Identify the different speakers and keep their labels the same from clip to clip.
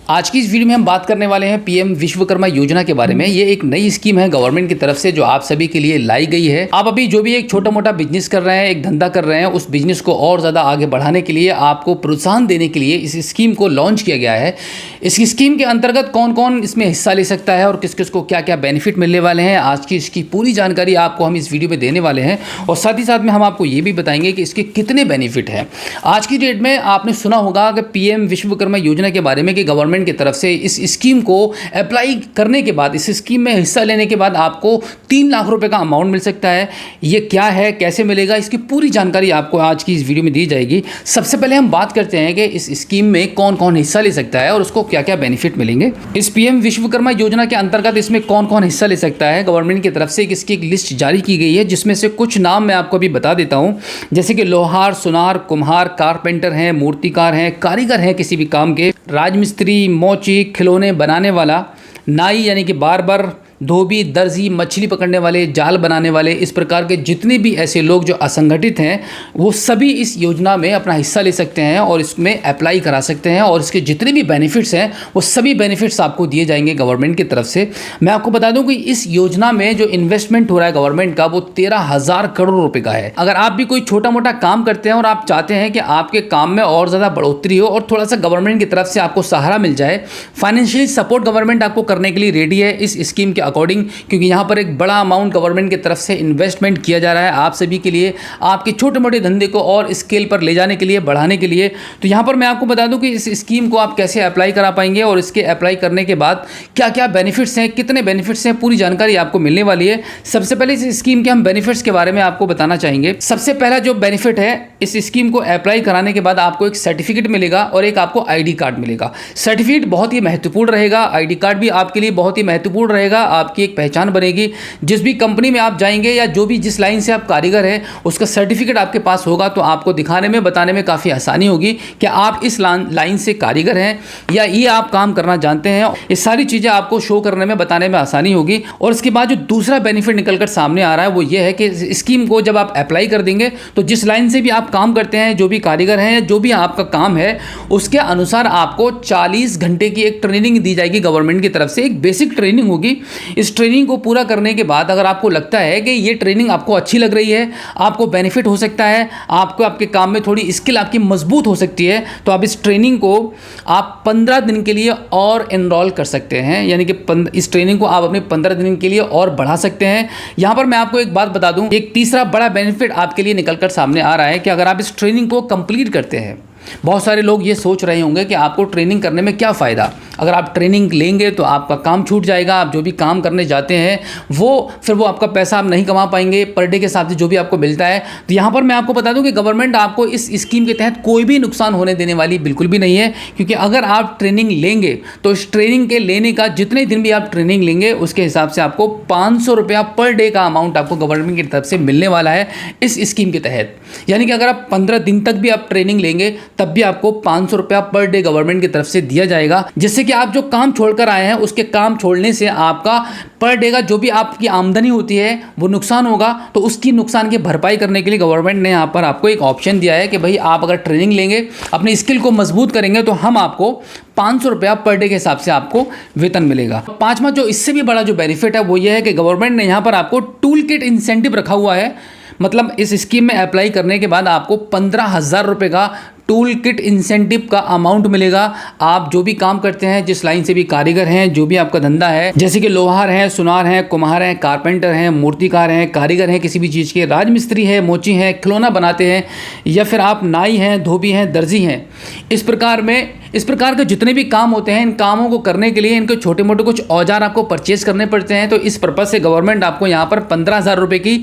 Speaker 1: आज की इस वीडियो में हम बात करने वाले हैं पीएम विश्वकर्मा योजना के बारे में। ये एक नई स्कीम है गवर्नमेंट की तरफ से जो आप सभी के लिए लाई गई है। आप अभी जो भी एक छोटा मोटा बिजनेस कर रहे हैं, एक धंधा कर रहे हैं, उस बिजनेस को और ज़्यादा आगे बढ़ाने के लिए आपको प्रोत्साहन देने के लिए इस स्कीम को लॉन्च किया गया है। इस स्कीम के अंतर्गत कौन कौन इसमें हिस्सा ले सकता है और किस किस को क्या क्या बेनिफिट मिलने वाले हैं, आज की इसकी पूरी जानकारी आपको हम इस वीडियो में देने वाले हैं। और साथ ही साथ में हम आपको ये भी बताएंगे कि इसके कितने बेनिफिट हैं। आज की डेट में आपने सुना होगा कि पीएम विश्वकर्मा योजना के बारे में कि गवर्नमेंट की तरफ से इस स्कीम को अप्लाई करने के बाद, इस स्कीम में हिस्सा लेने के बाद आपको 3 लाख रुपए का अमाउंट मिल सकता है। ये क्या है, कैसे मिलेगा, इसकी पूरी जानकारी आपको आज की इस वीडियो में दी जाएगी। सबसे पहले हम बात करते हैं कि इस स्कीम में कौन कौन हिस्सा ले सकता है और उसको क्या क्या बेनिफिट मिलेंगे। इस पीएम विश्वकर्मा योजना के अंतर्गत इसमें कौन कौन हिस्सा ले सकता है, गवर्नमेंट की तरफ से इसकी एक लिस्ट जारी की गई है, जिसमें से कुछ नाम मैं आपको अभी बता देता हूं। जैसे कि लोहार, सुनार, कुम्हार, कारपेंटर हैं, मूर्तिकार हैं, कारीगर हैं किसी भी काम के, राजमिस्त्री, मोची, खिलौने बनाने वाला, नाई यानी कि बार्बर, धोबी, दर्जी, मछली पकड़ने वाले, जाल बनाने वाले, इस प्रकार के जितने भी ऐसे लोग जो असंगठित हैं वो सभी इस योजना में अपना हिस्सा ले सकते हैं और इसमें अप्लाई करा सकते हैं। और इसके जितने भी बेनिफिट्स हैं वो सभी बेनिफिट्स आपको दिए जाएंगे गवर्नमेंट की तरफ से। मैं आपको बता दूं कि इस योजना में जो इन्वेस्टमेंट हो रहा है गवर्नमेंट का वो 13,000 करोड़ रुपए का है। अगर आप भी कोई छोटा मोटा काम करते हैं और आप चाहते हैं कि आपके काम में और ज़्यादा बढ़ोतरी हो और थोड़ा सा गवर्नमेंट की तरफ से आपको सहारा मिल जाए, फाइनेंशियली सपोर्ट गवर्नमेंट आपको करने के लिए रेडी है इस स्कीम के अकॉर्डिंग, क्योंकि यहां पर एक बड़ा अमाउंट गवर्नमेंट की तरफ से इन्वेस्टमेंट किया जा रहा है आप सभी के लिए, आपके छोटे मोटे धंधे को और स्केल पर ले जाने के लिए, बढ़ाने के लिए। तो यहां पर मैं आपको बता दूं कि इस स्कीम को आप कैसे अप्लाई करा पाएंगे और इसके अप्लाई करने के बाद क्या क्या बेनिफिट्स हैं, कितने बेनिफिट्स हैं, पूरी जानकारी आपको मिलने वाली है। सबसे पहले इस स्कीम के हम बेनिफिट्स के बारे में आपको बताना चाहेंगे। सबसे पहला जो बेनिफिट है, इस स्कीम को अप्लाई कराने के बाद आपको एक सर्टिफिकेट मिलेगा और एक आपको आईडी कार्ड मिलेगा। सर्टिफिकेट बहुत ही महत्वपूर्ण रहेगा, आईडी कार्ड भी आपके लिए बहुत ही महत्वपूर्ण रहेगा। आपकी एक पहचान बनेगी। जिस भी कंपनी में आप जाएंगे या जो भी जिस लाइन से आप कारीगर हैं उसका सर्टिफिकेट आपके पास होगा तो आपको दिखाने में, बताने में काफ़ी आसानी होगी कि आप इस लाइन से कारीगर हैं या ये आप काम करना जानते हैं। ये सारी चीज़ें आपको शो करने में, बताने में आसानी होगी। और इसके बाद जो दूसरा बेनिफिट निकलकर सामने आ रहा है वो ये है कि स्कीम को जब आप अप्लाई कर देंगे तो जिस लाइन से भी आप काम करते हैं, जो भी कारीगर हैं, जो भी आपका काम है, उसके अनुसार आपको 40 घंटे की एक ट्रेनिंग दी जाएगी गवर्नमेंट की तरफ से। एक बेसिक ट्रेनिंग होगी। इस ट्रेनिंग को पूरा करने के बाद अगर आपको लगता है कि ये ट्रेनिंग आपको अच्छी लग रही है, आपको बेनिफिट हो सकता है, आपको आपके काम में थोड़ी स्किल आपकी मजबूत हो सकती है, तो आप इस ट्रेनिंग को आप 15 दिन के लिए और एनरोल कर सकते हैं। यानी कि इस ट्रेनिंग को आप अपने 15 दिन के लिए और बढ़ा सकते हैं। यहां पर मैं आपको एक बात बता दूं, एक तीसरा बड़ा बेनिफिट आपके लिए निकलकर सामने आ रहा है कि अगर आप इस ट्रेनिंग को कंप्लीट करते हैं, बहुत सारे लोग ये सोच रहे होंगे कि आपको ट्रेनिंग करने में क्या फ़ायदा, अगर आप ट्रेनिंग लेंगे तो आपका काम छूट जाएगा, आप जो भी काम करने जाते हैं वो आपका पैसा आप नहीं कमा पाएंगे पर डे के हिसाब से जो भी आपको मिलता है। तो यहाँ पर मैं आपको बता दूं कि गवर्नमेंट आपको इस स्कीम के तहत कोई भी नुकसान होने देने वाली बिल्कुल भी नहीं है, क्योंकि अगर आप ट्रेनिंग लेंगे तो इस ट्रेनिंग के लेने का जितने दिन भी आप ट्रेनिंग लेंगे उसके हिसाब से आपको 500 रुपया पर डे का अमाउंट आपको गवर्नमेंट की तरफ से मिलने वाला है इस स्कीम के तहत। यानी कि अगर आप 15 दिन तक भी आप ट्रेनिंग लेंगे तब भी आपको 500 रुपया पर डे गवर्नमेंट की तरफ से दिया जाएगा, जिससे कि आप जो काम छोड़कर आए हैं उसके काम छोड़ने से आपका पर डे का जो भी आपकी आमदनी होती है वो नुकसान होगा, तो उसकी नुकसान की भरपाई करने के लिए गवर्नमेंट ने यहाँ पर आपको एक ऑप्शन दिया है कि भाई आप अगर ट्रेनिंग लेंगे, अपनी स्किल को मजबूत करेंगे तो हम आपको 500 रुपया पर डे के हिसाब से आपको वेतन मिलेगा। पांचवा जो इससे भी बड़ा जो बेनिफिट है वो ये है कि गवर्नमेंट ने यहाँ पर आपको टूल किट इंसेंटिव रखा हुआ है। मतलब इस स्कीम में अप्लाई करने के बाद आपको 15,000 रुपये का टूल किट इंसेंटिव का अमाउंट मिलेगा। आप जो भी काम करते हैं, जिस लाइन से भी कारीगर हैं, जो भी आपका धंधा है, जैसे कि लोहार हैं, सुनार हैं, कुम्हार हैं, कारपेंटर हैं, मूर्तिकार हैं, कारीगर हैं किसी भी चीज़ के, राजमिस्त्री है, मोची हैं, खिलौना बनाते हैं, या फिर आप नाई हैं, धोबी हैं, दर्जी हैं, इस प्रकार के जितने भी काम होते हैं, इन कामों को करने के लिए इनके छोटे मोटे कुछ औजार आपको परचेज करने पड़ते हैं। तो इस पर्पज़ से गवर्नमेंट आपको यहाँ पर 15,000 रुपये की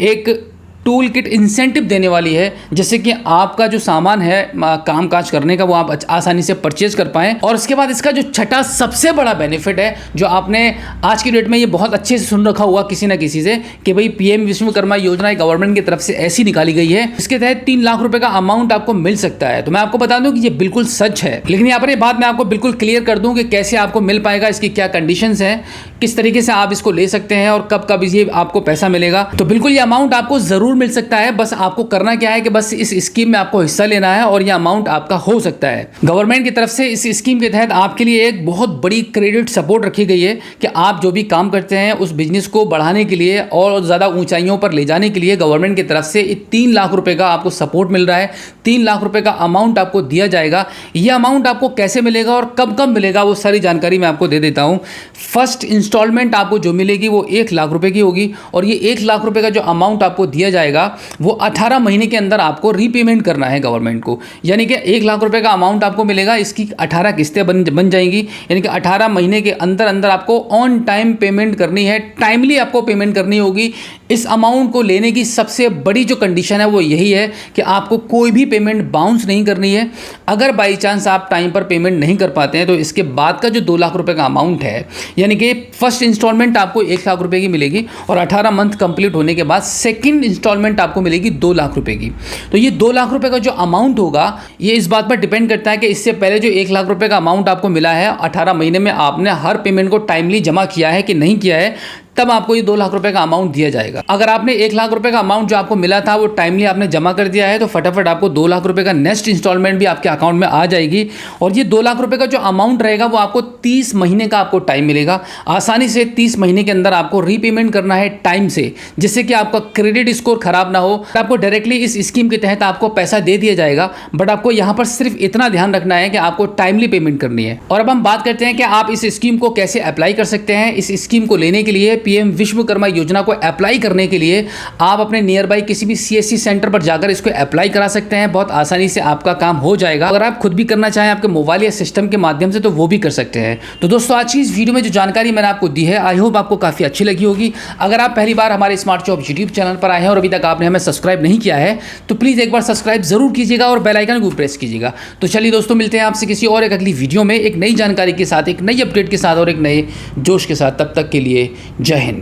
Speaker 1: एक टूल किट इंसेंटिव देने वाली है, जिससे कि आपका जो सामान है काम काज करने का वो आप आसानी से परचेज कर पाएँ। और इसके बाद इसका जो छठा सबसे बड़ा बेनिफिट है, जो आपने आज की डेट में ये बहुत अच्छे से सुन रखा हुआ किसी ना किसी से, कि भाई पीएम विश्वकर्मा योजना गवर्नमेंट की तरफ से ऐसी निकाली गई है, इसके तहत 3 लाख रुपए का अमाउंट आपको मिल सकता है। तो मैं आपको बता दूं कि ये बिल्कुल सच है, लेकिन यहाँ पर ये बात मैं आपको बिल्कुल क्लियर कर दूं कि कैसे आपको मिल पाएगा, इसकी क्या कंडीशंस हैं, किस तरीके से आप इसको ले सकते हैं और कब कब ये आपको पैसा मिलेगा। तो बिल्कुल ये अमाउंट आपको जरूर जरूर मिल सकता है। बस आपको करना क्या है कि बस इस स्कीम में आपको हिस्सा लेना है और यह अमाउंट आपका हो सकता है। गवर्नमेंट की तरफ से इस स्कीम के तहत आपके लिए एक बहुत बड़ी क्रेडिट सपोर्ट रखी गई है कि आप जो भी काम करते हैं उस बिजनेस को बढ़ाने के लिए और ज़्यादा ऊंचाइयों पर ले जाने के लिए गवर्नमेंट की तरफ से 3 लाख रुपए का आपको सपोर्ट मिल रहा है। 3 लाख रुपए का अमाउंट आपको दिया जाएगा। यह अमाउंट आपको कैसे मिलेगा और कब कब मिलेगा वो सारी जानकारी मैं आपको दे देता हूँ। फर्स्ट इंस्टॉलमेंट आपको जो मिलेगी वो 1 लाख रुपए की होगी और ये 1 लाख रुपए का जो अमाउंट आपको दिया जाएगा वो 18 महीने के अंदर आपको रीपेमेंट करना है गवर्नमेंट को। यानी कि 1 लाख रुपए का अमाउंट आपको मिलेगा, इसकी 18 किस्तें बन जाएंगी। यानी कि 18 महीने के अंदर अंदर आपको ऑन टाइम पेमेंट करनी है, टाइमली आपको पेमेंट करनी होगी। इस अमाउंट को लेने की सबसे बड़ी जो कंडीशन है वो यही है कि आपको कोई भी पेमेंट बाउंस नहीं करनी है। अगर बाई चांस आप टाइम पर पेमेंट नहीं कर पाते हैं तो इसके बाद का जो 2 लाख रुपए का अमाउंट है, यानी कि फर्स्ट इंस्टॉलमेंट आपको 1 लाख रुपए की मिलेगी और 18 मंथ कंप्लीट होने के बाद सेकंड इंस्टॉलमेंट आपको मिलेगी 2 लाख रुपए की। तो ये 2 लाख रुपए का जो अमाउंट होगा ये इस बात पर डिपेंड करता है कि इससे पहले जो 1 लाख रुपए का अमाउंट आपको मिला है 18 महीने में आपने हर पेमेंट को टाइमली जमा किया है कि नहीं किया है, तब आपको ये 2 लाख रुपए का अमाउंट दिया जाएगा। अगर आपने 1 लाख रुपए का अमाउंट जो आपको मिला था वो टाइमली आपने जमा कर दिया है तो फटाफट आपको 2 लाख रुपए का नेक्स्ट इंस्टॉलमेंट भी आपके अकाउंट में आ जाएगी। और ये 2 लाख रुपए का जो अमाउंट रहेगा वो आपको 30 महीने का आपको टाइम मिलेगा। आसानी से 30 महीने के अंदर आपको रीपेमेंट करना है टाइम से, जिससे कि आपका क्रेडिट स्कोर खराब ना हो। आपको डायरेक्टली इस स्कीम के तहत आपको पैसा दे दिया जाएगा, बट आपको यहाँ पर सिर्फ इतना ध्यान रखना है कि आपको टाइमली पेमेंट करनी है। और अब हम बात करते हैं कि आप इस स्कीम को कैसे अप्लाई कर सकते हैं। इस स्कीम को लेने के लिए पीएम विश्वकर्मा योजना को अप्लाई करने के लिए आप अपने नियर बाई किसी भी सीएससी सेंटर पर जाकर इसको अप्लाई करा सकते हैं। बहुत आसानी से आपका काम हो जाएगा। अगर आप खुद भी करना चाहें आपके मोबाइल या सिस्टम के माध्यम से तो वो भी कर सकते हैं। तो दोस्तों आज की इस वीडियो में जो जानकारी मैंने आपको दी है आई होप आपको काफी अच्छी लगी होगी। अगर आप पहली बार हमारे स्मार्ट जॉब यूट्यूब चैनल पर आए हैं और अभी तक आपने हमें सब्सक्राइब नहीं किया है तो प्लीज एक बार सब्सक्राइब जरूर कीजिएगा और बेल आइकन को प्रेस कीजिएगा। तो चलिए दोस्तों मिलते हैं आपसे किसी और एक अगली वीडियो में एक नई जानकारी के साथ, एक नई अपडेट के साथ और एक नए जोश के साथ। तब तक के लिए जय हिंद।